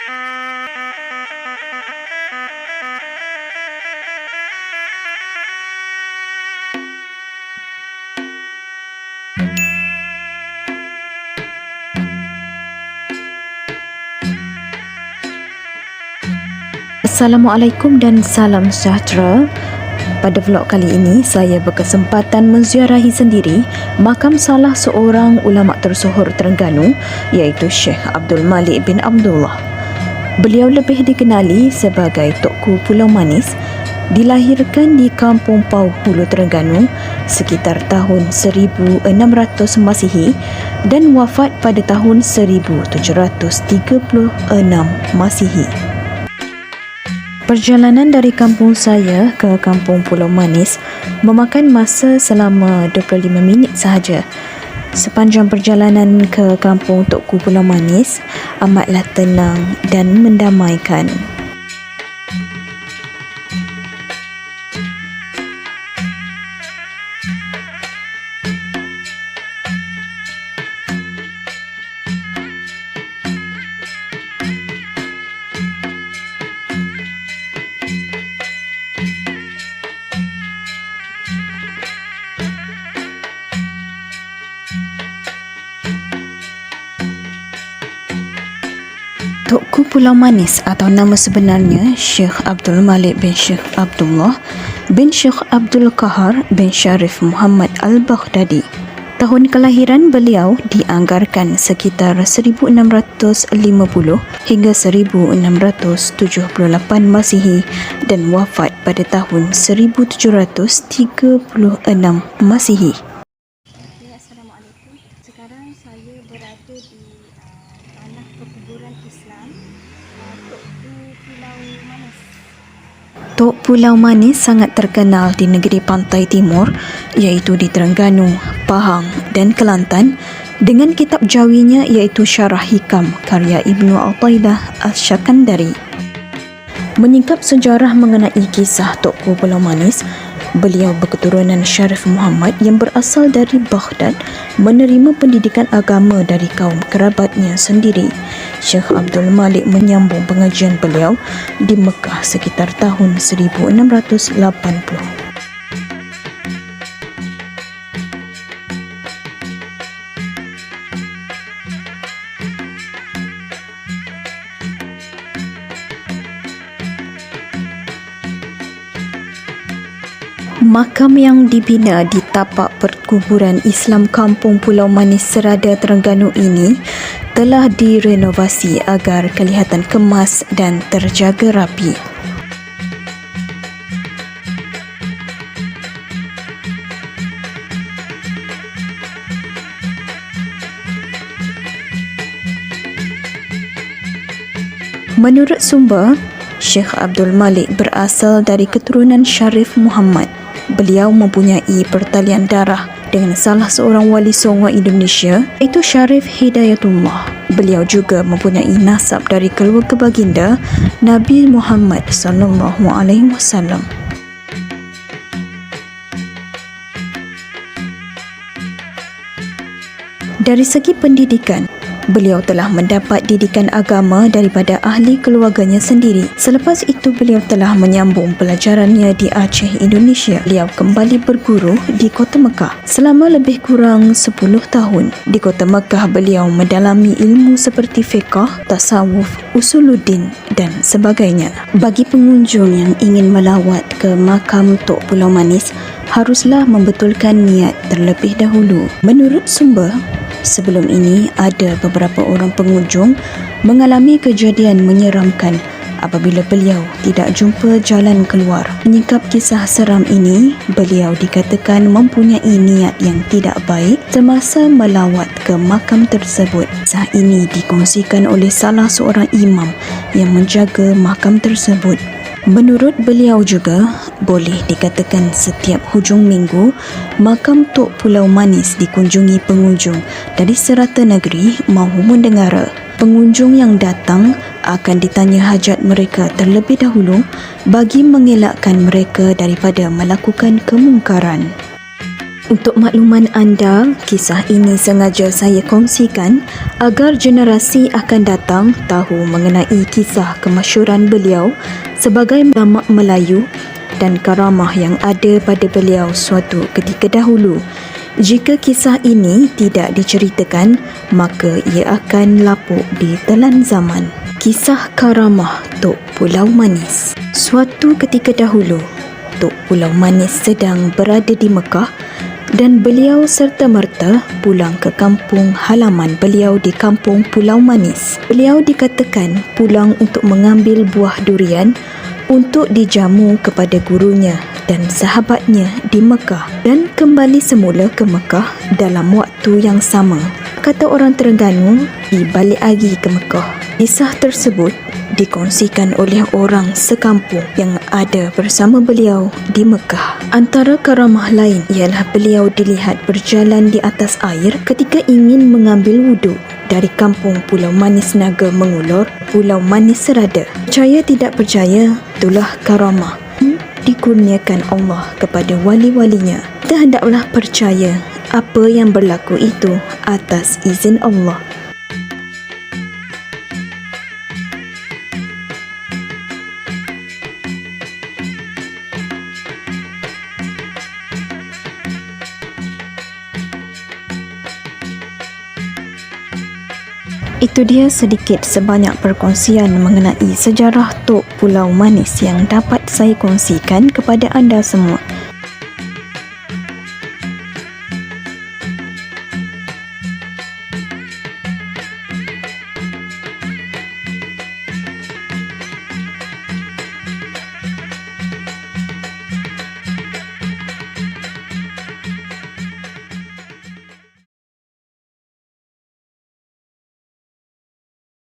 Assalamualaikum dan salam sejahtera. Pada vlog kali ini, saya berkesempatan menziarahi sendiri makam salah seorang ulama tersohor Terengganu, iaitu Syekh Abdul Malik bin Abdullah. Beliau lebih dikenali sebagai Tukku Pulau Manis. Dilahirkan di Kampung Pau, Hulu Terengganu sekitar tahun 1600 Masihi dan wafat pada tahun 1736 Masihi. Perjalanan dari kampung saya ke Kampung Pulau Manis memakan masa selama 25 minit sahaja. Sepanjang perjalanan ke Kampung Tukku Pulau Manis amatlah tenang dan mendamaikan. Tukku Pulau Manis atau nama sebenarnya Syekh Abdul Malik bin Syekh Abdullah bin Syekh Abdul Qahar bin Syarif Muhammad Al-Baghdadi. Tahun kelahiran beliau dianggarkan sekitar 1650 hingga 1678 Masihi dan wafat pada tahun 1736 Masihi. Assalamualaikum. Sekarang saya berada di tanah perkuburan Islam Tukku Pulau Manis. Tok Pulau Manis sangat terkenal di negeri pantai timur iaitu di Terengganu, Pahang dan Kelantan dengan kitab jawinya iaitu Syarah Hikam karya Ibnu Athaillah Asy-Syakandari. Menyingkap sejarah mengenai kisah Tukku Pulau Manis, beliau berketurunan Syarif Muhammad yang berasal dari Baghdad, menerima pendidikan agama dari kaum kerabatnya sendiri. Syekh Abdul Malik menyambung pengajian beliau di Mekah sekitar tahun 1680. Makam yang dibina di tapak perkuburan Islam Kampung Pulau Manis Serada Terengganu ini telah direnovasi agar kelihatan kemas dan terjaga rapi. Menurut sumber, Syekh Abdul Malik berasal dari keturunan Syarif Muhammad. Beliau mempunyai pertalian darah dengan salah seorang wali songo Indonesia iaitu Syarif Hidayatullah. Beliau juga mempunyai nasab dari keluarga baginda Nabi Muhammad SAW. Dari segi pendidikan, beliau telah mendapat didikan agama daripada ahli keluarganya sendiri. Selepas itu beliau telah menyambung pelajarannya di Aceh, Indonesia. Beliau kembali berguru di Kota Mekah. Selama lebih kurang 10 tahun di Kota Mekah, beliau mendalami ilmu seperti fiqh, tasawuf, usuluddin dan sebagainya. Bagi pengunjung yang ingin melawat ke makam Tok Pulau Manis, haruslah membetulkan niat terlebih dahulu. Menurut sumber, sebelum ini ada beberapa orang pengunjung mengalami kejadian menyeramkan apabila beliau tidak jumpa jalan keluar. Menyingkap kisah seram ini, beliau dikatakan mempunyai niat yang tidak baik semasa melawat ke makam tersebut. Kisah ini dikongsikan oleh salah seorang imam yang menjaga makam tersebut. Menurut beliau juga, boleh dikatakan setiap hujung minggu, makam Tok Pulau Manis dikunjungi pengunjung dari serata negeri maupun negara. Pengunjung yang datang akan ditanya hajat mereka terlebih dahulu bagi mengelakkan mereka daripada melakukan kemungkaran. Untuk makluman anda, kisah ini sengaja saya kongsikan agar generasi akan datang tahu mengenai kisah kemasyhuran beliau sebagai ulama Melayu dan karamah yang ada pada beliau suatu ketika dahulu. Jika kisah ini tidak diceritakan, maka ia akan lapuk di telan zaman. Kisah karamah Tok Pulau Manis. Suatu ketika dahulu, Tok Pulau Manis sedang berada di Mekah dan beliau serta-merta pulang ke kampung halaman beliau di kampung Pulau Manis. Beliau dikatakan pulang untuk mengambil buah durian untuk dijamu kepada gurunya dan sahabatnya di Mekah dan kembali semula ke Mekah dalam waktu yang sama. Kata orang Terengganu, balik lagi ke Mekah. Kisah tersebut dikongsikan oleh orang sekampung yang ada bersama beliau di Mekah. Antara karamah lain ialah beliau dilihat berjalan di atas air ketika ingin mengambil wuduk dari kampung Pulau Manis Naga Mengulur, Pulau Manis Serada. Percaya tidak percaya, itulah karamah dikurniakan Allah kepada wali-walinya. Kita hendaklah percaya apa yang berlaku itu atas izin Allah. Itu dia sedikit sebanyak perkongsian mengenai sejarah Tok Pulau Manis yang dapat saya kongsikan kepada anda semua.